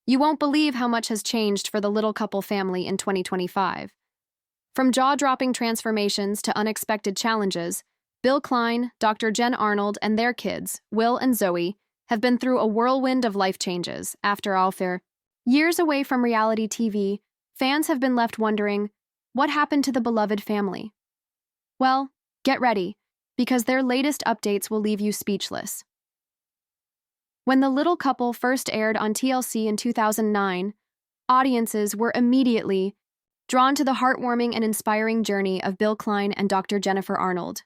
You won't believe how much has changed for the little couple family in 2025. From jaw-dropping transformations to unexpected challenges, Bill Klein, Dr. Jen Arnold, and their kids, Will and Zoey, have been through a whirlwind of life changes. After all, years away from reality TV, fans have been left wondering, what happened to the beloved family? Well, get ready, because their latest updates will leave you speechless. When the little couple first aired on TLC in 2009, audiences were immediately drawn to the heartwarming and inspiring journey of Bill Klein and Dr. Jennifer Arnold.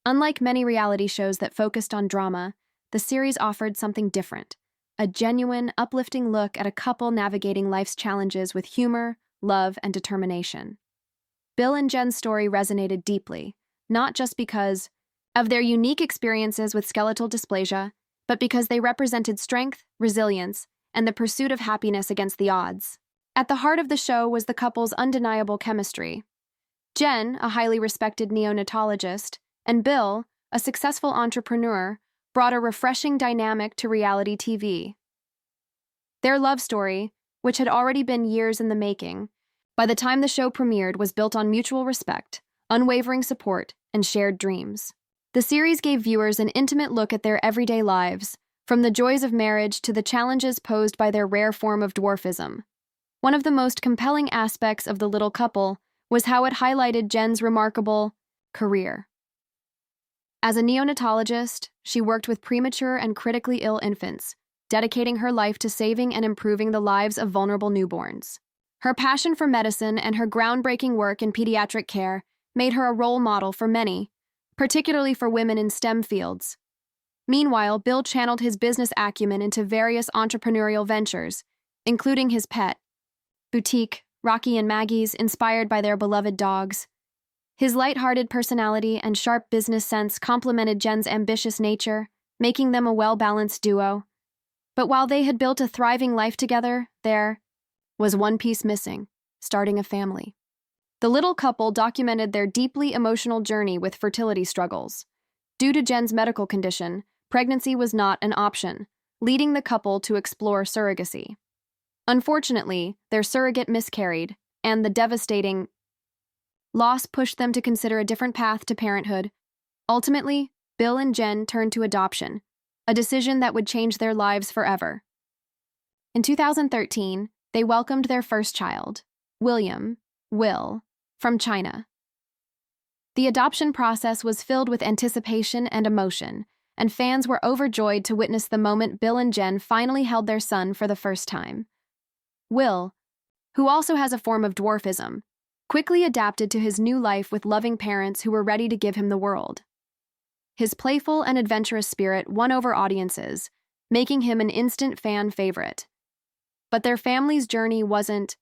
Unlike many reality shows that focused on drama, the series offered something different, a genuine, uplifting look at a couple navigating life's challenges with humor, love, and determination. Bill and Jen's story resonated deeply, not just because of their unique experiences with skeletal dysplasia, but because they represented strength, resilience, and the pursuit of happiness against the odds. At the heart of the show was the couple's undeniable chemistry. Jen, a highly respected neonatologist, and Bill, a successful entrepreneur, brought a refreshing dynamic to reality TV. Their love story, which had already been years in the making, by the time the show premiered was built on mutual respect, unwavering support, and shared dreams. The series gave viewers an intimate look at their everyday lives, from the joys of marriage to the challenges posed by their rare form of dwarfism. One of the most compelling aspects of The Little Couple was how it highlighted Jen's remarkable career. As a neonatologist, she worked with premature and critically ill infants, dedicating her life to saving and improving the lives of vulnerable newborns. Her passion for medicine and her groundbreaking work in pediatric care made her a role model for many, particularly for women in STEM fields. Meanwhile, Bill channeled his business acumen into various entrepreneurial ventures, including his pet boutique, Rocky and Maggie's, inspired by their beloved dogs. His light-hearted personality and sharp business sense complemented Jen's ambitious nature, making them a well-balanced duo. But while they had built a thriving life together, there was one piece missing: starting a family. The Little Couple documented their deeply emotional journey with fertility struggles. Due to Jen's medical condition, pregnancy was not an option, leading the couple to explore surrogacy. Unfortunately, their surrogate miscarried, and the devastating loss pushed them to consider a different path to parenthood. Ultimately, Bill and Jen turned to adoption, a decision that would change their lives forever. In 2013, they welcomed their first child, Will, from China. The adoption process was filled with anticipation and emotion, and fans were overjoyed to witness the moment Bill and Jen finally held their son for the first time. Will, who also has a form of dwarfism, quickly adapted to his new life with loving parents who were ready to give him the world. His playful and adventurous spirit won over audiences, making him an instant fan favorite. But their family's journey wasn't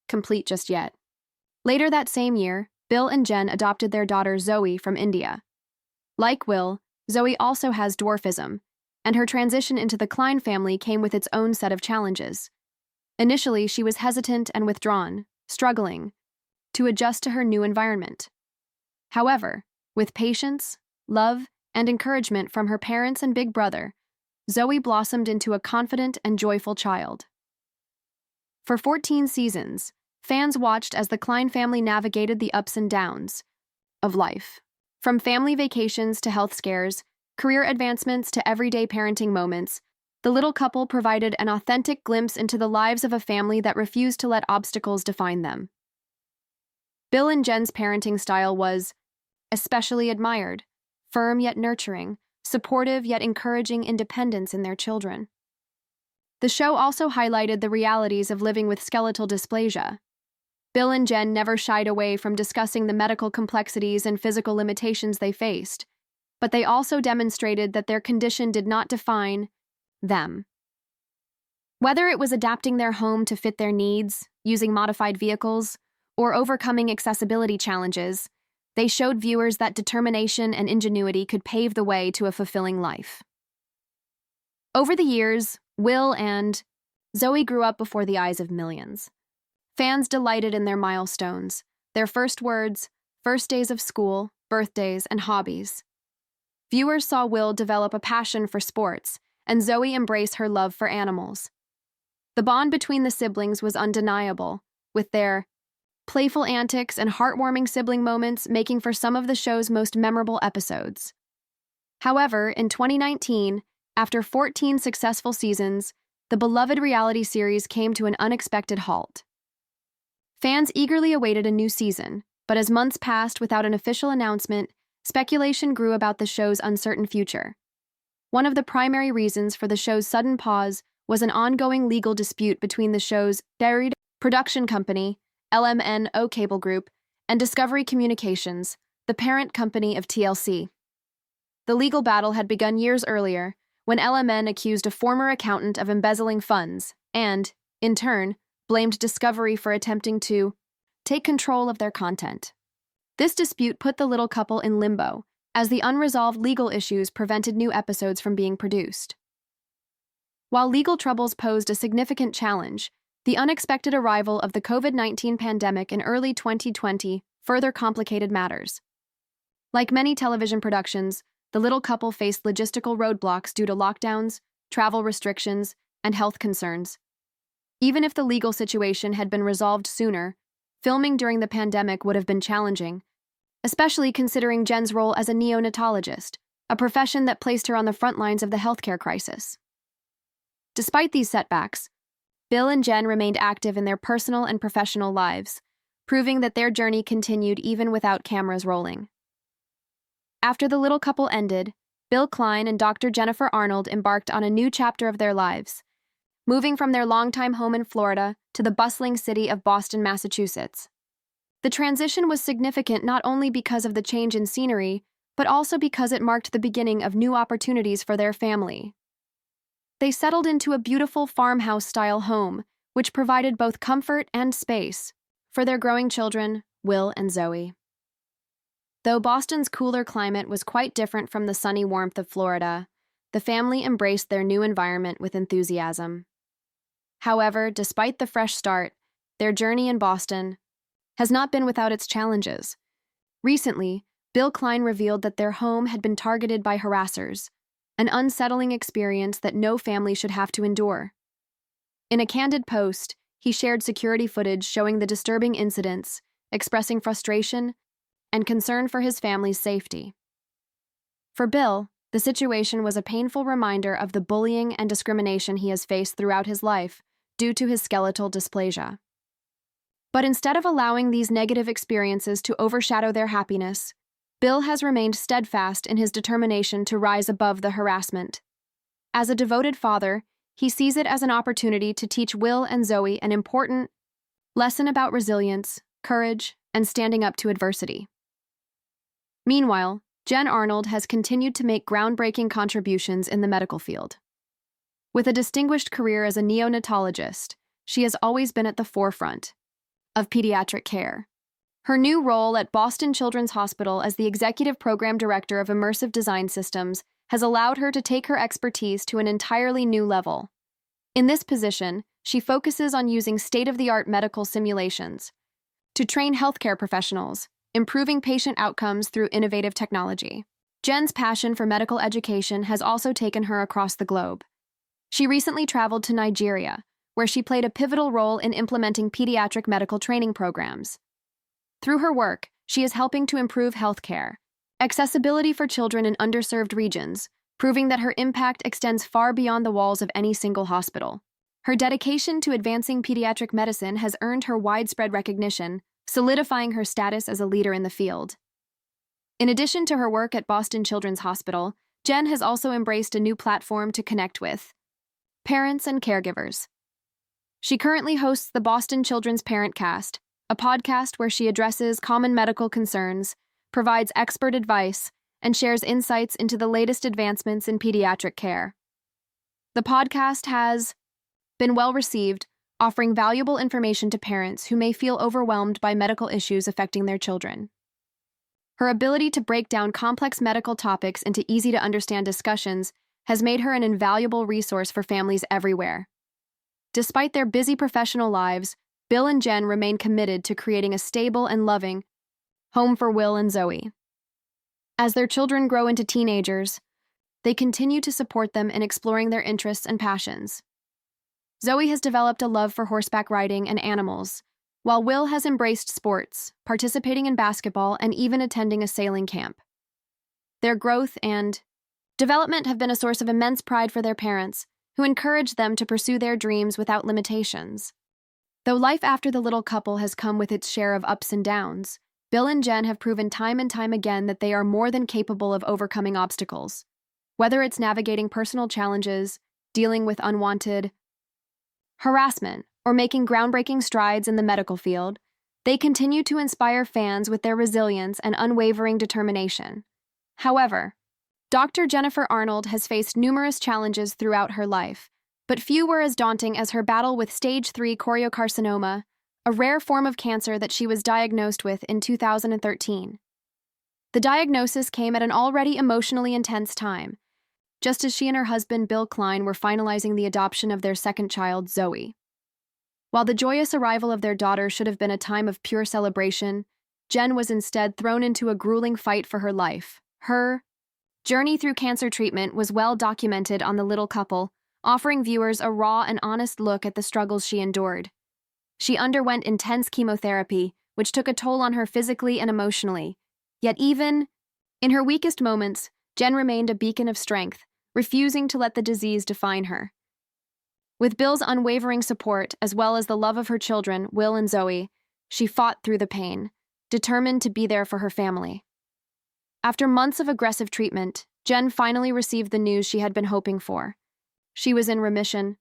complete just yet. Later that same year, Bill and Jen adopted their daughter Zoey from India. Like Will, Zoey also has dwarfism, and her transition into the Klein family came with its own set of challenges. Initially, she was hesitant and withdrawn, struggling to adjust to her new environment. However, with patience, love, and encouragement from her parents and big brother, Zoey blossomed into a confident and joyful child. For 14 seasons, fans watched as the Klein family navigated the ups and downs of life. From family vacations to health scares, career advancements to everyday parenting moments, the Little Couple provided an authentic glimpse into the lives of a family that refused to let obstacles define them. Bill and Jen's parenting style was especially admired, firm yet nurturing, supportive yet encouraging independence in their children. The show also highlighted the realities of living with skeletal dysplasia. Bill and Jen never shied away from discussing the medical complexities and physical limitations they faced, but they also demonstrated that their condition did not define them. Whether it was adapting their home to fit their needs, using modified vehicles, or overcoming accessibility challenges, they showed viewers that determination and ingenuity could pave the way to a fulfilling life. Over the years, Will and Zoey grew up before the eyes of millions. Fans delighted in their milestones, their first words, first days of school, birthdays, and hobbies. Viewers saw Will develop a passion for sports, and Zoey embrace her love for animals. The bond between the siblings was undeniable, with their playful antics and heartwarming sibling moments making for some of the show's most memorable episodes. However, in 2019, after 14 successful seasons, the beloved reality series came to an unexpected halt. Fans eagerly awaited a new season, but as months passed without an official announcement, speculation grew about the show's uncertain future. One of the primary reasons for the show's sudden pause was an ongoing legal dispute between the show's buried production company, LMNO Cable Group, and Discovery Communications, the parent company of TLC. The legal battle had begun years earlier, when LMN accused a former accountant of embezzling funds and, in turn, blamed Discovery for attempting to take control of their content. This dispute put the little couple in limbo, as the unresolved legal issues prevented new episodes from being produced. While legal troubles posed a significant challenge, the unexpected arrival of the COVID-19 pandemic in early 2020 further complicated matters. Like many television productions, the little couple faced logistical roadblocks due to lockdowns, travel restrictions, and health concerns. Even if the legal situation had been resolved sooner, filming during the pandemic would have been challenging, especially considering Jen's role as a neonatologist, a profession that placed her on the front lines of the healthcare crisis. Despite these setbacks, Bill and Jen remained active in their personal and professional lives, proving that their journey continued even without cameras rolling. After the little couple ended, Bill Klein and Dr. Jennifer Arnold embarked on a new chapter of their lives, moving from their longtime home in Florida to the bustling city of Boston, Massachusetts. The transition was significant not only because of the change in scenery, but also because it marked the beginning of new opportunities for their family. They settled into a beautiful farmhouse-style home, which provided both comfort and space for their growing children, Will and Zoey. Though Boston's cooler climate was quite different from the sunny warmth of Florida, the family embraced their new environment with enthusiasm. However, despite the fresh start, their journey in Boston has not been without its challenges. Recently, Bill Klein revealed that their home had been targeted by harassers, an unsettling experience that no family should have to endure. In a candid post, he shared security footage showing the disturbing incidents, expressing frustration and concern for his family's safety. For Bill, the situation was a painful reminder of the bullying and discrimination he has faced throughout his life due to his skeletal dysplasia. But instead of allowing these negative experiences to overshadow their happiness, Bill has remained steadfast in his determination to rise above the harassment. As a devoted father, he sees it as an opportunity to teach Will and Zoey an important lesson about resilience, courage, and standing up to adversity. Meanwhile, Jen Arnold has continued to make groundbreaking contributions in the medical field. With a distinguished career as a neonatologist, she has always been at the forefront of pediatric care. Her new role at Boston Children's Hospital as the Executive Program Director of Immersive Design Systems has allowed her to take her expertise to an entirely new level. In this position, she focuses on using state-of-the-art medical simulations to train healthcare professionals, improving patient outcomes through innovative technology. Jen's passion for medical education has also taken her across the globe. She recently traveled to Nigeria, where she played a pivotal role in implementing pediatric medical training programs. Through her work, she is helping to improve healthcare accessibility for children in underserved regions, proving that her impact extends far beyond the walls of any single hospital. Her dedication to advancing pediatric medicine has earned her widespread recognition, solidifying her status as a leader in the field. In addition to her work at Boston Children's Hospital, Jen has also embraced a new platform to connect with parents and caregivers. She currently hosts the Boston Children's Parent Cast, a podcast where she addresses common medical concerns, provides expert advice, and shares insights into the latest advancements in pediatric care. The podcast has been well received, offering valuable information to parents who may feel overwhelmed by medical issues affecting their children. Her ability to break down complex medical topics into easy-to-understand discussions has made her an invaluable resource for families everywhere. Despite their busy professional lives, Bill and Jen remain committed to creating a stable and loving home for Will and Zoey. As their children grow into teenagers, they continue to support them in exploring their interests and passions. Zoey has developed a love for horseback riding and animals, while Will has embraced sports, participating in basketball and even attending a sailing camp. Their growth and development have been a source of immense pride for their parents, who encourage them to pursue their dreams without limitations. Though life after the little couple has come with its share of ups and downs, Bill and Jen have proven time and time again that they are more than capable of overcoming obstacles. Whether it's navigating personal challenges, dealing with unwanted harassment, or making groundbreaking strides in the medical field, they continue to inspire fans with their resilience and unwavering determination. However, Dr. Jennifer Arnold has faced numerous challenges throughout her life, but few were as daunting as her battle with stage 3 choriocarcinoma, a rare form of cancer that she was diagnosed with in 2013. The diagnosis came at an already emotionally intense time, just as she and her husband Bill Klein were finalizing the adoption of their second child, Zoey. While the joyous arrival of their daughter should have been a time of pure celebration, Jen was instead thrown into a grueling fight for her life. Her journey through cancer treatment was well documented on The Little Couple, offering viewers a raw and honest look at the struggles she endured. She underwent intense chemotherapy, which took a toll on her physically and emotionally. Yet even in her weakest moments, Jen remained a beacon of strength, refusing to let the disease define her. With Bill's unwavering support, as well as the love of her children, Will and Zoey, she fought through the pain, determined to be there for her family. After months of aggressive treatment, Jen finally received the news she had been hoping for. She was in remission.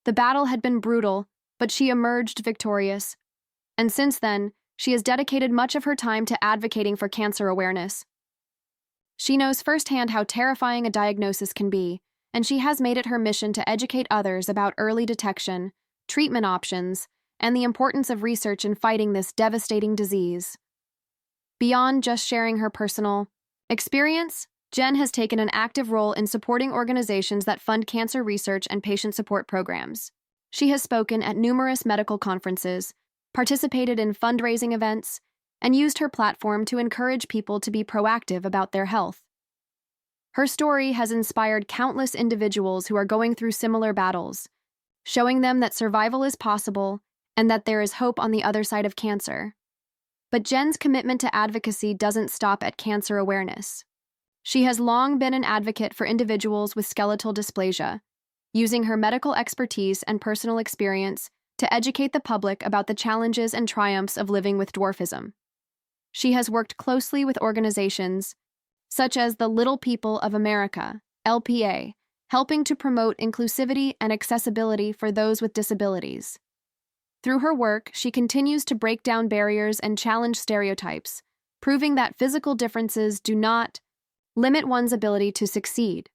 The battle had been brutal, but she emerged victorious. And since then, she has dedicated much of her time to advocating for cancer awareness. She knows firsthand how terrifying a diagnosis can be, and she has made it her mission to educate others about early detection, treatment options, and the importance of research in fighting this devastating disease. Beyond just sharing her personal experience, Jen has taken an active role in supporting organizations that fund cancer research and patient support programs. She has spoken at numerous medical conferences, participated in fundraising events, and used her platform to encourage people to be proactive about their health. Her story has inspired countless individuals who are going through similar battles, showing them that survival is possible and that there is hope on the other side of cancer. But Jen's commitment to advocacy doesn't stop at cancer awareness. She has long been an advocate for individuals with skeletal dysplasia, using her medical expertise and personal experience to educate the public about the challenges and triumphs of living with dwarfism. She has worked closely with organizations such as the Little People of America, LPA, helping to promote inclusivity and accessibility for those with disabilities. Through her work, she continues to break down barriers and challenge stereotypes, proving that physical differences do not limit one's ability to succeed.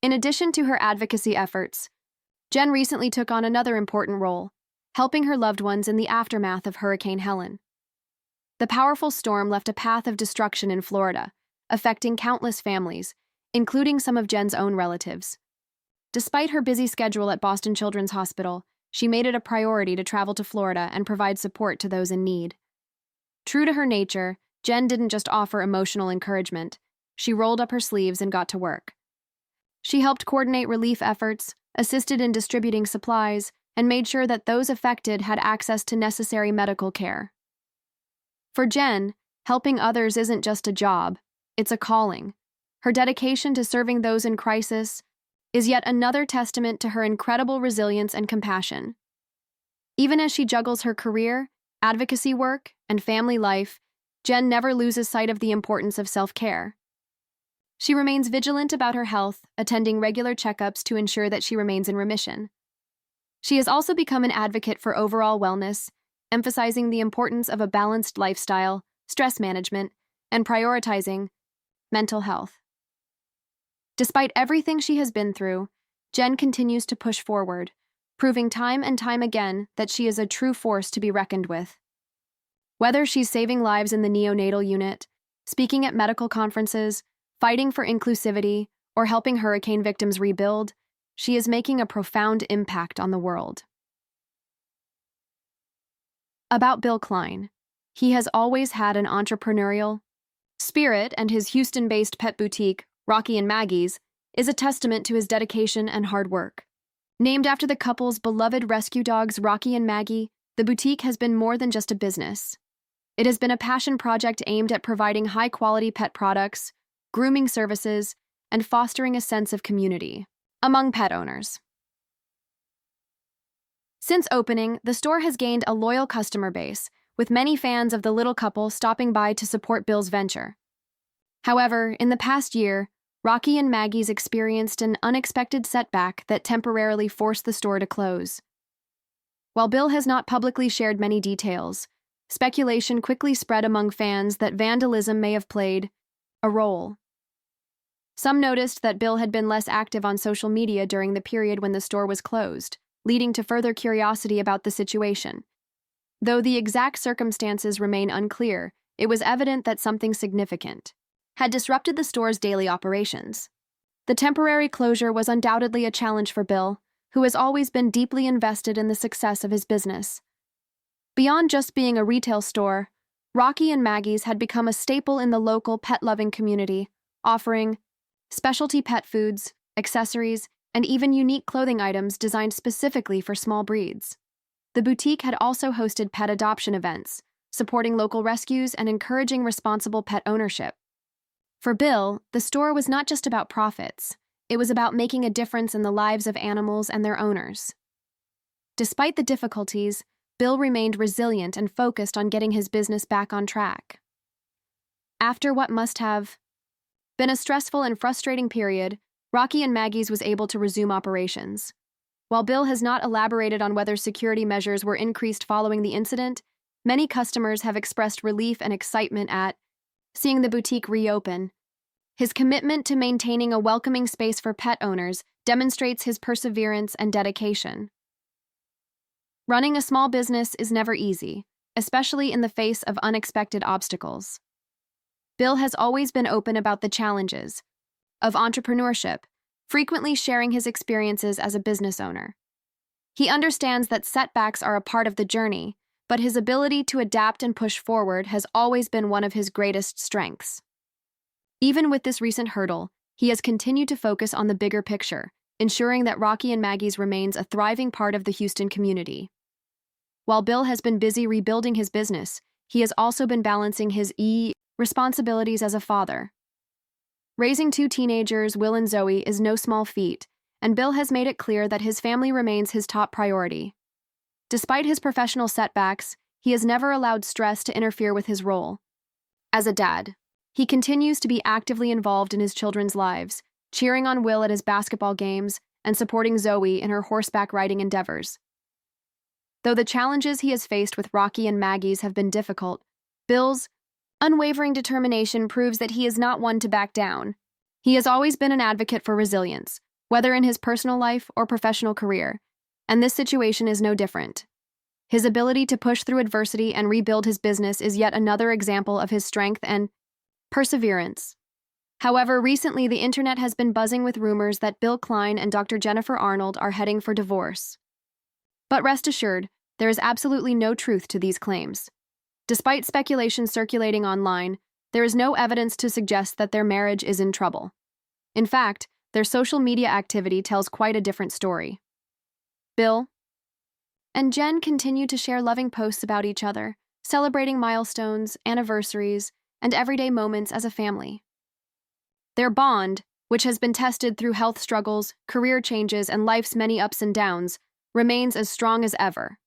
In addition to her advocacy efforts, Jen recently took on another important role, helping her loved ones in the aftermath of Hurricane Helen. The powerful storm left a path of destruction in Florida, affecting countless families, including some of Jen's own relatives. Despite her busy schedule at Boston Children's Hospital, she made it a priority to travel to Florida and provide support to those in need. True to her nature, Jen didn't just offer emotional encouragement. She rolled up her sleeves and got to work. She helped coordinate relief efforts, assisted in distributing supplies, and made sure that those affected had access to necessary medical care. For Jen, helping others isn't just a job, it's a calling. Her dedication to serving those in crisis is yet another testament to her incredible resilience and compassion. Even as she juggles her career, advocacy work, and family life, Jen never loses sight of the importance of self-care. She remains vigilant about her health, attending regular checkups to ensure that she remains in remission. She has also become an advocate for overall wellness, emphasizing the importance of a balanced lifestyle, stress management, and prioritizing mental health. Despite everything she has been through, Jen continues to push forward, proving time and time again that she is a true force to be reckoned with. Whether she's saving lives in the neonatal unit, speaking at medical conferences, fighting for inclusivity, or helping hurricane victims rebuild, she is making a profound impact on the world. About Bill Klein, he has always had an entrepreneurial spirit, and his Houston-based pet boutique, Rocky and Maggie's, is a testament to his dedication and hard work. Named after the couple's beloved rescue dogs Rocky and Maggie, the boutique has been more than just a business. It has been a passion project aimed at providing high-quality pet products, grooming services, and fostering a sense of community among pet owners. Since opening, the store has gained a loyal customer base, with many fans of the little couple stopping by to support Bill's venture. However, in the past year, Rocky and Maggie's experienced an unexpected setback that temporarily forced the store to close. While Bill has not publicly shared many details, speculation quickly spread among fans that vandalism may have played a role. Some noticed that Bill had been less active on social media during the period when the store was closed, leading to further curiosity about the situation. Though the exact circumstances remain unclear, it was evident that something significant had disrupted the store's daily operations. The temporary closure was undoubtedly a challenge for Bill, who has always been deeply invested in the success of his business. Beyond just being a retail store, Rocky and Maggie's had become a staple in the local pet-loving community, offering specialty pet foods, accessories, and even unique clothing items designed specifically for small breeds. The boutique had also hosted pet adoption events, supporting local rescues and encouraging responsible pet ownership. For Bill, the store was not just about profits, it was about making a difference in the lives of animals and their owners. Despite the difficulties, Bill remained resilient and focused on getting his business back on track. After what must have been a stressful and frustrating period, Rocky and Maggie's was able to resume operations. While Bill has not elaborated on whether security measures were increased following the incident, many customers have expressed relief and excitement at seeing the boutique reopen. His commitment to maintaining a welcoming space for pet owners demonstrates his perseverance and dedication. Running a small business is never easy, especially in the face of unexpected obstacles. Bill has always been open about the challenges of entrepreneurship, frequently sharing his experiences as a business owner. He understands that setbacks are a part of the journey, but his ability to adapt and push forward has always been one of his greatest strengths. Even with this recent hurdle, he has continued to focus on the bigger picture, ensuring that Rocky and Maggie's remains a thriving part of the Houston community. While Bill has been busy rebuilding his business, he has also been balancing his responsibilities as a father. Raising two teenagers, Will and Zoey, is no small feat, and Bill has made it clear that his family remains his top priority. Despite his professional setbacks, he has never allowed stress to interfere with his role. As a dad, he continues to be actively involved in his children's lives, cheering on Will at his basketball games and supporting Zoey in her horseback riding endeavors. Though the challenges he has faced with Rocky and Maggie's have been difficult, Bill's unwavering determination proves that he is not one to back down. He has always been an advocate for resilience, whether in his personal life or professional career, and this situation is no different. His ability to push through adversity and rebuild his business is yet another example of his strength and perseverance. However, recently the internet has been buzzing with rumors that Bill Klein and Dr. Jennifer Arnold are heading for divorce. But rest assured, there is absolutely no truth to these claims. Despite speculation circulating online, there is no evidence to suggest that their marriage is in trouble. In fact, their social media activity tells quite a different story. Bill and Jen continue to share loving posts about each other, celebrating milestones, anniversaries, and everyday moments as a family. Their bond, which has been tested through health struggles, career changes, and life's many ups and downs, remains as strong as ever.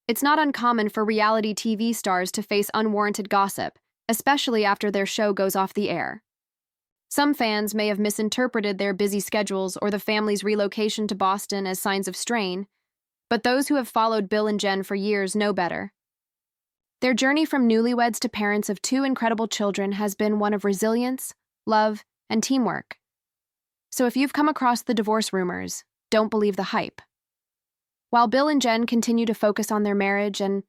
It's not uncommon for reality TV stars to face unwarranted gossip, especially after their show goes off the air. Some fans may have misinterpreted their busy schedules or the family's relocation to Boston as signs of strain, but those who have followed Bill and Jen for years know better. Their journey from newlyweds to parents of two incredible children has been one of resilience, love, and teamwork. So if you've come across the divorce rumors, don't believe the hype. While Bill and Jen continue to focus on their marriage and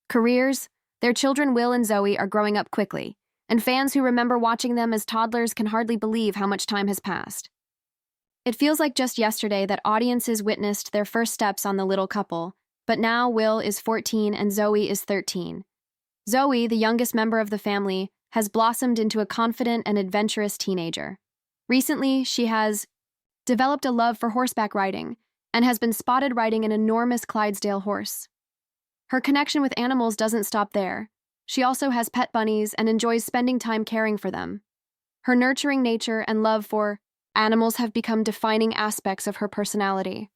careers, their children Will and Zoey are growing up quickly, and fans who remember watching them as toddlers can hardly believe how much time has passed. It feels like just yesterday that audiences witnessed their first steps on the little couple, but now Will is 14 and Zoey is 13. Zoey, the youngest member of the family, has blossomed into a confident and adventurous teenager. Recently, she has developed a love for horseback riding, and has been spotted riding an enormous Clydesdale horse. Her connection with animals doesn't stop there. She also has pet bunnies and enjoys spending time caring for them. Her nurturing nature and love for animals have become defining aspects of her personality.